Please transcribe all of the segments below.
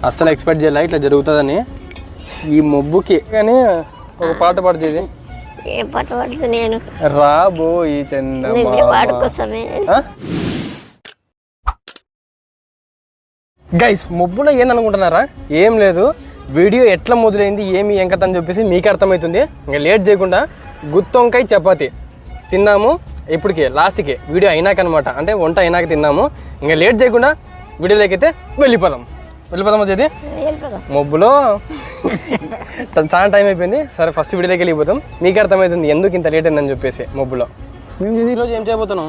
అస్సలు ఎక్స్పెక్ట్ చేయాలి ఇట్లా జరుగుతుందని ఈ మొబ్బుకి. కానీ ఒక పాట పాడుతుంది. ఏ పాట పాడుతు? నేను రాబో ఈ గైస్ మొబ్బులో ఏందనుకుంటున్నారా? ఏం లేదు, వీడియో ఎట్లా మొదలైంది ఏమి ఎంకత అని చెప్పేసి మీకు అర్థమవుతుంది. ఇంకా లేట్ చేయకుండా గుత్తొంకాయ చపాతి తిన్నాము. ఇప్పటికి లాస్ట్కి వీడియో అయినాక అనమాట, అంటే వంట అయినాక తిన్నాము. ఇంకా లేట్ చేయకుండా వీడియోలోకి అయితే వెళ్ళిపోదాం వచ్చేది. మొబ్బులో చాలా టైం అయిపోయింది. సరే ఫస్ట్ వీడియోలోకి వెళ్ళిపోతాం. మీకు అర్థమవుతుంది ఎందుకు ఇంత లేట్ అయిందని చెప్పేసి. మొబ్బులో మేము ఈరోజు ఏం చేయబోతున్నాం?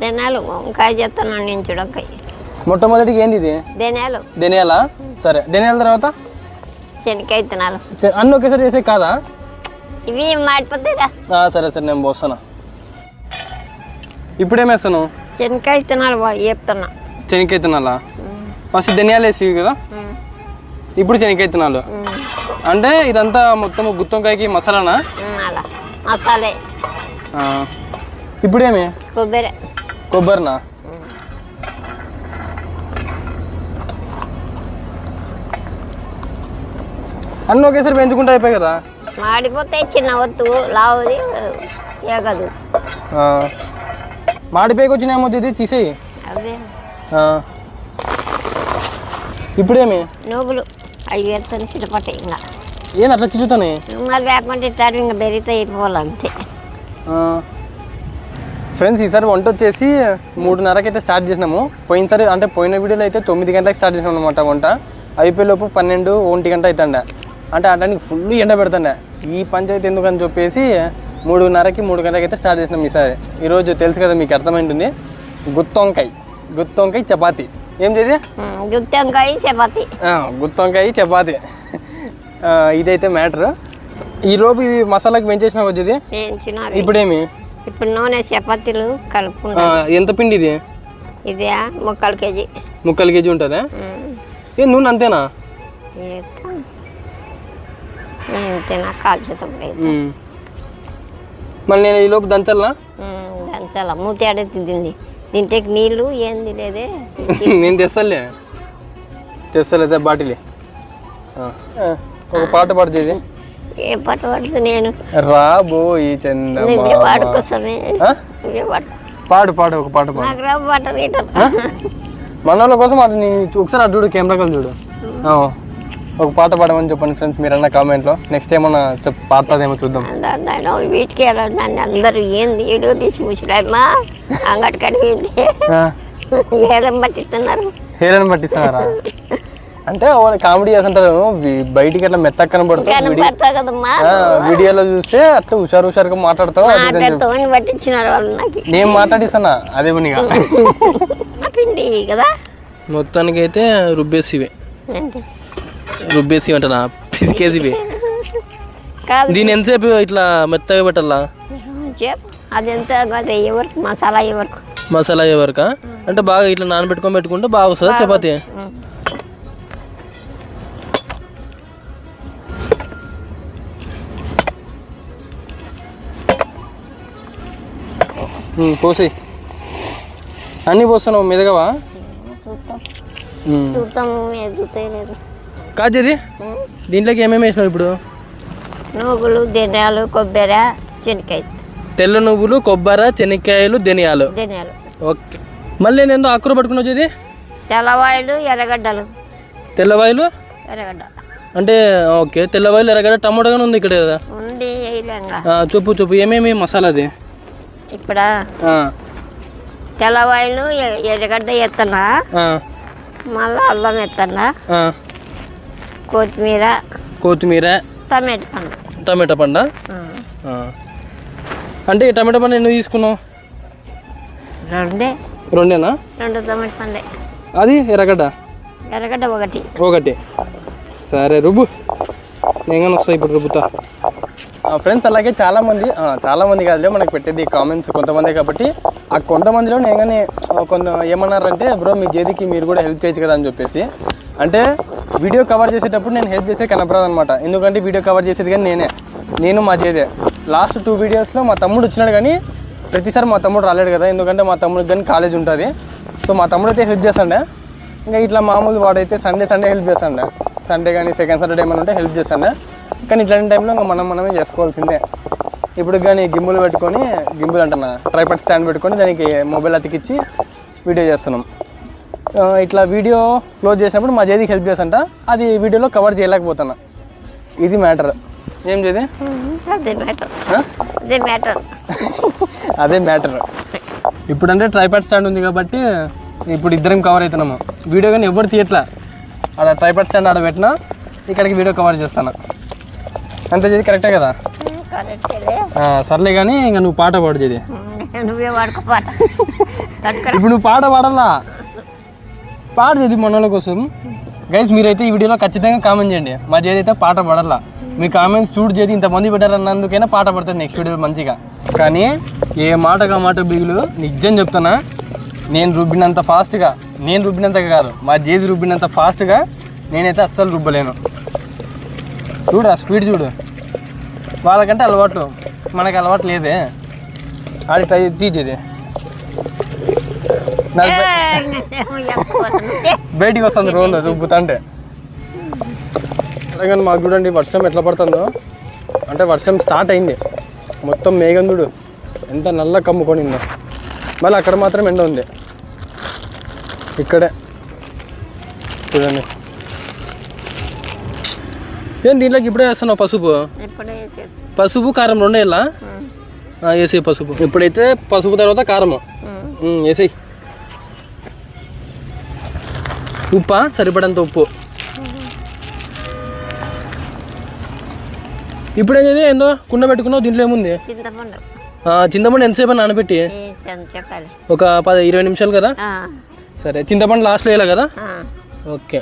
ధనియాలు వంకాయ చేస్తాను నేను. చూడంకాయ మొట్టమొదటికి ఏంది ఇది? ధనియాలా? సరే, ధనియాల తర్వాత శనక్కాయ విత్తనాలు అన్నీ ఒకేసారి చేసే కాదా? ఇవి మాడిపోతాయిరా. సరే సరే, నేను పోస్తాను. ఇప్పుడేమేస్తాను? శనక్కాయ విత్తనాలు వేపుతున్నా. శనక్కాయ విత్తనాలా? ఫస్ట్ ధనియాలు వేసి కదా, ఇప్పుడు శనక్కాయ విత్తనాలు. అంటే ఇదంతా మొత్తం గుత్తొంకాయకి మసాలానా? అలా మసాలే. ఇప్పుడేమి? కొబ్బరినా? అన్నీ ఒకేసారి పెంచుకుంటూ అయిపోయి కదా. మాడిపోతాయి, చిన్న వత్తు లావుది ఏగదు. మాడిపోయికి వచ్చిన ఏమవుతుంది తీసేయి. అదే ఇప్పుడేమి? నువ్వులు అవి వేస్తాను చిటపట్టాయి. ఇంకా ఏం అట్లా చిల్లుతాయి? మరి లేకుంటే ఇట్టారు ఇంకా బెరిగితే అయిపోవాలంతే. ఫ్రెండ్స్ ఈసారి వంట వచ్చేసి 3:30కి అయితే స్టార్ట్ చేసినాము. పోయినసారి అంటే పోయిన వీడియోలో అయితే 9 గంటలకు స్టార్ట్ చేసినాం అనమాట. వంట అయిపోయేలోపు 12-1 గంట అవుతుండే. అంటే ఆ టైంకి ఫుల్ ఎండ పెడుతుండే. ఈ పంచాయతీ ఎందుకని చెప్పేసి 3:30కి 3 గంటలకి అయితే స్టార్ట్ చేసినాం ఈసారి. ఈరోజు తెలుసు కదా మీకు అర్థమైంటుంది, గుత్తొంకాయ చపాతి. ఏం చేది? గుత్తొంకాయ చపాతి. ఇదైతే మ్యాటర్. ఈరోజు ఇవి మసాలాకి పెంచేసినా వచ్చేది. ఇప్పుడేమి? ఇప్పుడు నూనె చపాతీలు కలుపు. ఎంత పిండి ఇది? ఇది 3/4 కేజీ. 3/4 కేజీ ఉంటుందా? ఏ నూనె అంతేనా? మళ్ళీ నేను ఈ లోపు దంచాలా? మూతి ఆడుతుంది. దీంట్లోకి నీళ్ళు ఏంది లేదే. నేను తెస్తలే బాటిల్. ఒక పాట పాడుతుంది. ఏ పాట పాడుతు? నేను రాబో ఈ చందమామ కోసమే. పాడు ఒక పాట పాడు. మన వాళ్ళ కోసం ఒకసారి అటు చూడు, కెమెరా కలిసి చూడు. ఒక పాట పాడమని చెప్పండి ఫ్రెండ్స్ మీరన్నా కామెంట్లో. నెక్స్ట్ ఏమన్నా పాడుతుందేమో చూద్దాం. వీటికి అందరూ ఏంది ఏడో తీసి ముసలాయమ్మా అంగటి కడిగింది హేళన పట్టిస్తున్నారా? అంటే కామెడీ చేస్తుంటారు, బయటికి అట్లా మెత్తగా కనబడుతుంది. వీడియోలో చూస్తే అట్లా హుషారుగా మాట్లాడతావు. నేను మాట్లాడిస్తానా అదే పనిగా. మొత్తానికి అయితే రుబ్బేసివే అంటనా, పిసికేసివే. దీని ఎంతసేపు ఇట్లా మెత్తగా పెట్టాలా? మసాలా ఎవరికా? అంటే బాగా ఇట్లా పెట్టుకుంటే బాగా వస్తుందా చపాతి? పోసి అన్నీ పోస్తాను మెదగవా? కాజేది దీంట్లోకి ఏమేమి వేసినావు ఇప్పుడు? నువ్వులు, ధనియాలు, కొబ్బరి, శనక్కాయ. తెల్ల నువ్వులు, కొబ్బరి, శనక్కాయలు, ధనియాలు. ఓకే. మళ్ళీ నేను ఆకుర పట్టుకుని వచ్చేది తెల్లవాయలు, ఎర్రగడ్డలు. తెల్లవాయలు, ఎర్రగడ్డ అంటే ఓకే. తెల్లవాయలు, ఎర్రగడ్డ, టమాటో కానీ ఉంది ఇక్కడ కదా. చెప్పు ఏమేమి మసాలాది? ఇప్పుడు తెల్లవాయలు, ఎర్రగడ్డ ఎత్తనా, మళ్ళీ అల్లం ఎత్తనా, కొత్తిమీర, టమాటా పండు. అంటే టమాటా పండు ఎన్ని తీసుకున్నావు? రెండేనా? 2 టమాటా పండే. అది ఎర్రగడ్డ 1. సరే రుబ్బు, నేను వస్తాయి ఇప్పుడు రుబ్బుతా. ఫ్రెండ్స్ అలాగే చాలామంది కాదులే మనకు పెట్టేది కామెంట్స్ కొంతమంది. కాబట్టి ఆ కొంతమందిలో నేను కానీ ఏమన్నారంటే బ్రో మీ జేదికి మీరు కూడా హెల్ప్ చేయొచ్చు కదా అని చెప్పేసి. అంటే వీడియో కవర్ చేసేటప్పుడు నేను హెల్ప్ చేసే కనపడదు అనమాట. ఎందుకంటే వీడియో కవర్ చేసేది కానీ నేను మా జేదే. లాస్ట్ 2 వీడియోస్లో మా తమ్ముడు వచ్చినాడు, కానీ ప్రతిసారి మా తమ్ముడు రాలేడు కదా, ఎందుకంటే మా తమ్ముడికి కానీ కాలేజ్ ఉంటుంది. సో మా తమ్ముడు అయితే హెల్ప్ చేస్తాండే. ఇంకా ఇట్లా మామూలు వాడైతే సండే హెల్ప్ చేస్తాండే, సండే కానీ సెకండ్ సాటర్డే ఏమైనా ఉంటే హెల్ప్ చేస్తాండే. కానీ ఇట్లాంటి టైంలో ఇంకా మనమే చేసుకోవాల్సిందే. ఇప్పుడు కానీ గింబుల్ పెట్టుకొని, గింబుల్ అంటున్నా ట్రైపాడ్ స్టాండ్ పెట్టుకొని దానికి మొబైల్ అతికిచ్చి వీడియో చేస్తున్నాం. ఇట్లా వీడియో క్లోజ్ చేసినప్పుడు మా చేతికి హెల్ప్ చేస్తంట, అది వీడియోలో కవర్ చేయలేకపోతున్నా. ఇది మ్యాటర్. ఏం చేది అదే మ్యాటర్. ఇప్పుడంటే ట్రైపాడ్ స్టాండ్ ఉంది కాబట్టి ఇప్పుడు ఇద్దరం కవర్ అవుతున్నాము. వీడియో కానీ ఎవరు తీయట్లా, అక్కడ ట్రైపాడ్ స్టాండ్ ఆడ పెట్టినా ఇక్కడికి వీడియో కవర్ చేస్తాను. అంత చేది కరెక్టే కదా? సర్లే కానీ ఇంకా నువ్వు పాట పాడు చేది. ఇప్పుడు నువ్వు పాట పాడాలా? పాడు చేది మనోళ్ళ కోసం. గైస్ మీరైతే ఈ వీడియోలో ఖచ్చితంగా కామెంట్ చేయండి, మా చేది అయితే పాట పాడాలా. మీ కామెంట్స్ చూడు చేది ఇంతమంది పెట్టారన్నందుకైనా పాట పడుతుంది నెక్స్ట్ వీడియో మంచిగా. కానీ ఏ మాటగా మాట బిగులు నిజం చెప్తున్నా, నేను రుబ్బినంత ఫాస్ట్గా, నేను రుబ్బినంతగా కాదు మా చేది రుబ్బినంత ఫాస్ట్గా నేనైతే అస్సలు రుబ్బలేను. చూడు ఆ స్పీడ్ చూడు. వాళ్ళకంటే అలవాటు, మనకు అలవాటు లేదే. ఆడి ట్రై తీసేది బయటికి వస్తుంది రోడ్లు రుబ్బుతుంటే. అలాగని మాకు చూడండి వర్షం ఎట్లా పడుతుందో. అంటే వర్షం స్టార్ట్ అయింది, మొత్తం మేఘం చూడు ఎంత నల్ల కమ్ముకొనిందో. మళ్ళీ అక్కడ మాత్రం ఎండ ఉంది, ఇక్కడే చూడండి. ఏం దీంట్లోకి ఇప్పుడే వేస్తున్నావు పసుపు కారం రెండే ఇలా వేసేయి. పసుపు ఇప్పుడైతే పసుపు తర్వాత కారము వేసేయి. ఉప్పా సరిపడంత ఉప్పు. ఇప్పుడు ఏం చేది ఏందో కుండ పెట్టుకున్నావు, దీంట్లో ఏముంది? చింతపండు ఎంతసేపు నానబెట్టి? ఒక 10-20 నిమిషాలు కదా. సరే చింతపండు లాస్ట్లో వేయాలి కదా. ఓకే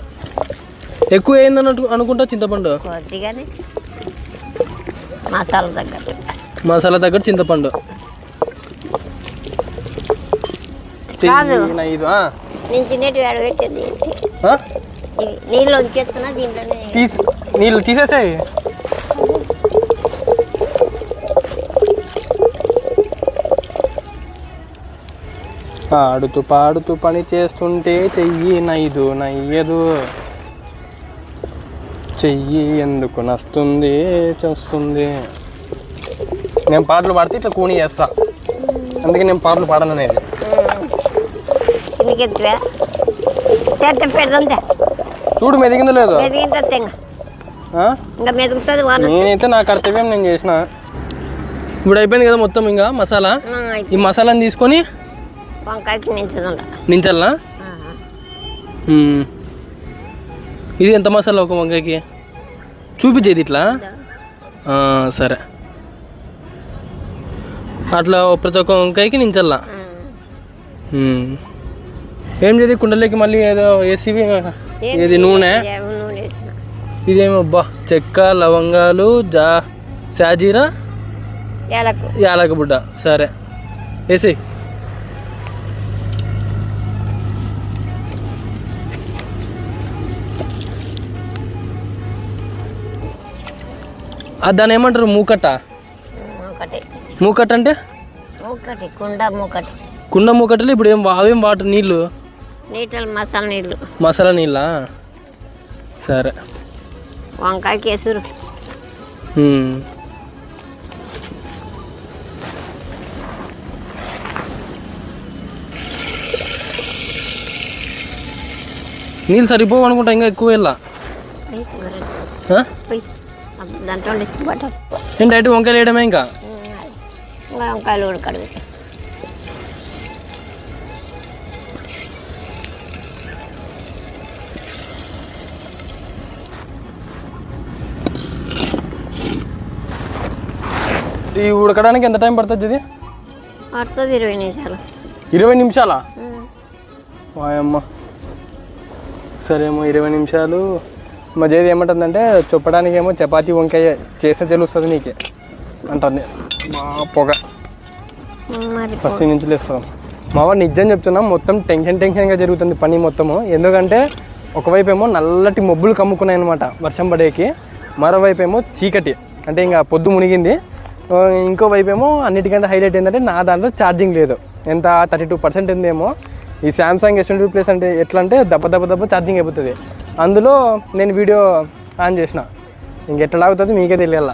ఎక్కువ అయిందని అనుకుంటా చింతపండు. మసాలా తగ్గట్టు చింతపండు. నీళ్ళు తీసేసాయి. ఆడుతూ పాడుతూ పని చేస్తుంటే చెయ్యి నయ్యదు, చెయ్యి ఎందుకు నస్తుంది చేస్తుంది. నేను పాటలు పాడితే ఇట్లా కూని చేస్తా, అందుకే నేను పాటలు పాడను అనేది. చూడు మెదిగిందో లేదు. నేనైతే నా కర్తవ్యం నేను చేసిన. ఇప్పుడు అయిపోయింది కదా మొత్తం. ఇంకా మసాలా, ఈ మసాలాని తీసుకొని నించాలనా? ఇది ఎంత మసాలా ఒక వంకాయకి చూపించేది ఇట్లా? సరే అట్లా ప్రతి ఒక్క వంకాయకి నించల్లా. ఏం చేది కుండలోకి మళ్ళీ ఏదో వేసివి, ఏది నూనె, ఇదేమో అబ్బా చెక్క లవంగాలు షాజీరా యాలక బుడ్డ. సరే వేసేయి. దాన్ని ఏమంటారు? మూకట్ట. మూకట్ట అంటే కుండ మూకట్టలు. ఇప్పుడు అవేం వాటర్ నీళ్ళు? మసాలా నీళ్ళ. సరే వంకాయ కేసురు. నీళ్ళు సరిపోవు అనుకుంటా, ఇంకా ఎక్కువ వెళ్ళా. నేను డైరెక్ట్ వంకాయలు వేయడమే. ఇంకా వంకాయలు ఉడకడమే. ఈ ఉడకడానికి ఎంత టైం పడుతుంది? ఇది పడుతుంది 20 నిమిషాలు. 20 నిమిషాలా? వాయమ్మ. సరేమో 20 నిమిషాలు. మా జేది ఏమంటుందంటే చెప్పడానికి ఏమో చపాతీ వంకాయ చేస్తే తెలుస్తుంది నీకే అంటుంది. మా పొగ ఫస్ట్ నుంచి వేసుకోదాం. మావాడు నిజం చెప్తున్నాం, మొత్తం టెన్షన్గా జరుగుతుంది పని మొత్తము. ఎందుకంటే ఒకవైపు ఏమో నల్లటి మబ్బులు కమ్ముకున్నాయి అనమాట వర్షం పడేకి, మరోవైపు ఏమో చీకటి, అంటే ఇంకా పొద్దు మునిగింది. ఇంకోవైపు ఏమో అన్నిటికంటే హైలైట్ ఏంటంటే నా దాంట్లో ఛార్జింగ్ లేదు. ఎంత 32% ఉందేమో. ఈ శాంసంగ్ S22+ అంటే ఎట్లా అంటే దెబ్బ ఛార్జింగ్ అయిపోతుంది. అందులో నేను వీడియో ఆన్ చేసిన, ఇంకెట్లా లాగుతుంది మీకే తెలియాల.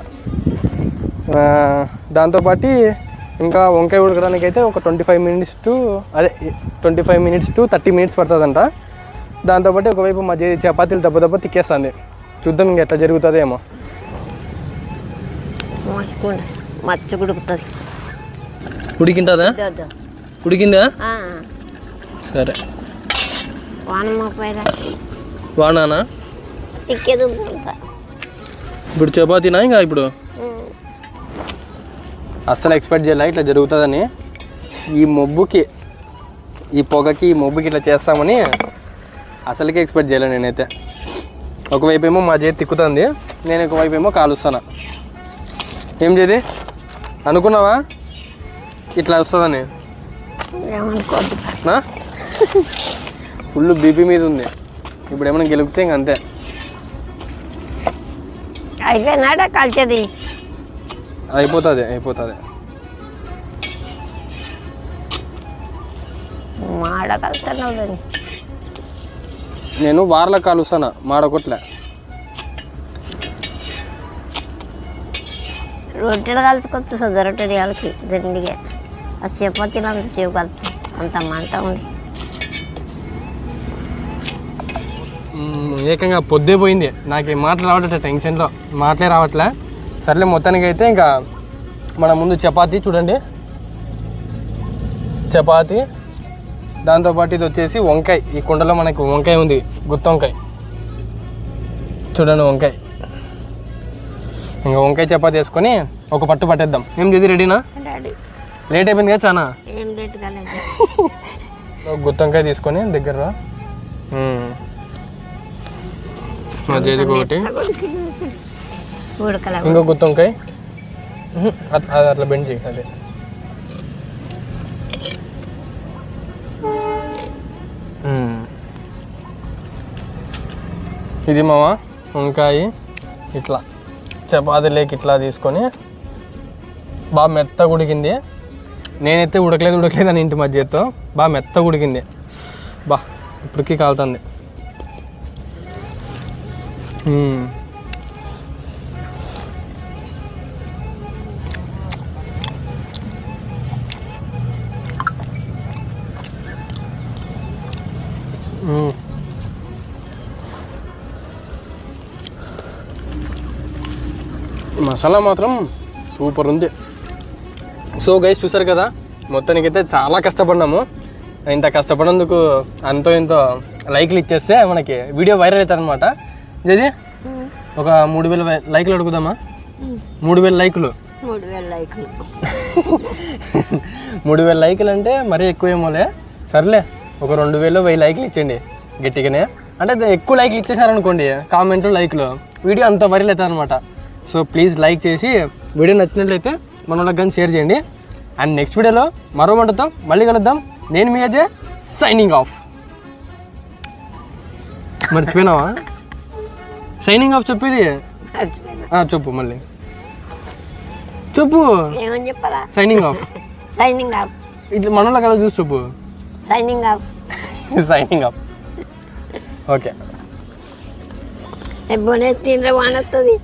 దాంతోపాటు ఇంకా వంకాయ ఉడకడానికి అయితే ఒక 25 minutes to 30 minutes పడుతుందంట. దాంతోపాటు ఒకవైపు మధ్య చపాతీలు దెబ్బ తిక్కేస్తుంది. చూద్దాం ఇంక ఎట్లా జరుగుతుందేమో. మచ్చ ఉడుకుతుంది. ఉడికింటుందా? ఉడికిందా? సరే. వానానా? తిక్కేది ఇప్పుడు చపాతీనా ఇంకా ఇప్పుడు? అస్సలు ఎక్స్పెక్ట్ చేయాలి ఇట్లా జరుగుతుందని. ఈ మొబ్బుకి, ఈ పొగకి, ఈ మొబ్బుకి ఇట్లా చేస్తామని అసలుకే ఎక్స్పెక్ట్ చేయలేను నేనైతే. ఒకవైపు ఏమో మా చేతి తిక్కుతుంది, నేను ఒకవైపు ఏమో కాలుస్తాను. ఏం చేది అనుకున్నావా ఇట్లా వస్తుందని? ఫుల్ బీపీ మీద ఉంది. ఇప్పుడు ఏమైనా గెలిపితే ఇంక అంతే. అయిపోయినాడా కలిసేది? అయిపోతుంది. మాడ కలుస్తున్నావు. నేను వార్ల కాలుస్తాను, మాడకొట్లే. రొట్టెలు కలుసుకొచ్చు రొట్టెలు వాళ్ళకి దండిగా. అది చపాతీలు అంత చేవు కలుపు, అంత మంట ఉంది. ఏకంగా పొద్దే పోయింది. నాకు మాటలు రావట్లే, టెన్షన్లో మాటలే రావట్లే. సర్లే, మొత్తానికి అయితే ఇంకా మన ముందు చపాతీ చూడండి, చపాతీ. దాంతోపాటు ఇది వచ్చేసి వంకాయ. ఈ కుండలో మనకు వంకాయ ఉంది, గుత్తి వంకాయ చూడండి. వంకాయ ఇంకా వంకాయ చపాతీ వేసుకొని ఒక పట్టు పట్టేద్దాం. ఏం చేది? రెడీనా? లేట్ అయిపోయింది కదా చాలా. గుత్తి వంకాయ తీసుకొని దగ్గర చేతికి ఒకటి, ఇంకో గుత్తి వంకాయ అట్లా బెండ్ చేయి. అదే ఇది మామ వంకాయ. ఇట్లా చపాతీలోకి ఇట్లా తీసుకొని బాగా మెత్తగా ఉడికింది. నేనైతే ఉడకలేదు అని ఇంటి మధ్యతో బాగా మెత్తగా ఉడికింది. ఇప్పటికీ కాలుతుంది. మసాలా మాత్రం సూపర్ ఉంది. సో గైస్, చూసారు కదా, మొత్తానికైతే చాలా కష్టపడినాము. ఇంత కష్టపడినందుకు అంతో ఇంతో లైక్లు ఇచ్చేస్తే మనకి వీడియో వైరల్ అవుతుంది అనమాట. జది ఒక 3000 లైక్లు అడుగుదామా? 3000 లైకులు. 3000 లైకులు అంటే మరీ ఎక్కువేమోలే. సర్లే, ఒక 2000-1000 లైక్లు ఇచ్చండి గట్టిగానే. అంటే ఎక్కువ లైక్లు ఇచ్చేసారనుకోండి, కామెంట్లు, లైక్లు, వీడియో అంత వైరల్ అవుతుంది అనమాట. సో ప్లీజ్ లైక్ చేసి వీడియో నచ్చినట్లయితే మన వాళ్ళకి కానీ షేర్ చేయండి. అండ్ నెక్స్ట్ వీడియోలో మరో వంటతో మళ్ళీ కలుద్దాం. నేను మీ అజయ్, సైనింగ్ ఆఫ్. మర్చిపోయినావా? సైనింగ్ ఆఫ్ చెప్పేది చెప్పు, మళ్ళీ చెప్పు. ఏమని చెప్పాలా? Signing off. Signing off. ఇట్లా మనలో కదా చూసి చెప్పు. Signing off. Signing off. Okay. ఎప్పుడు తింటే వానొస్తుంది.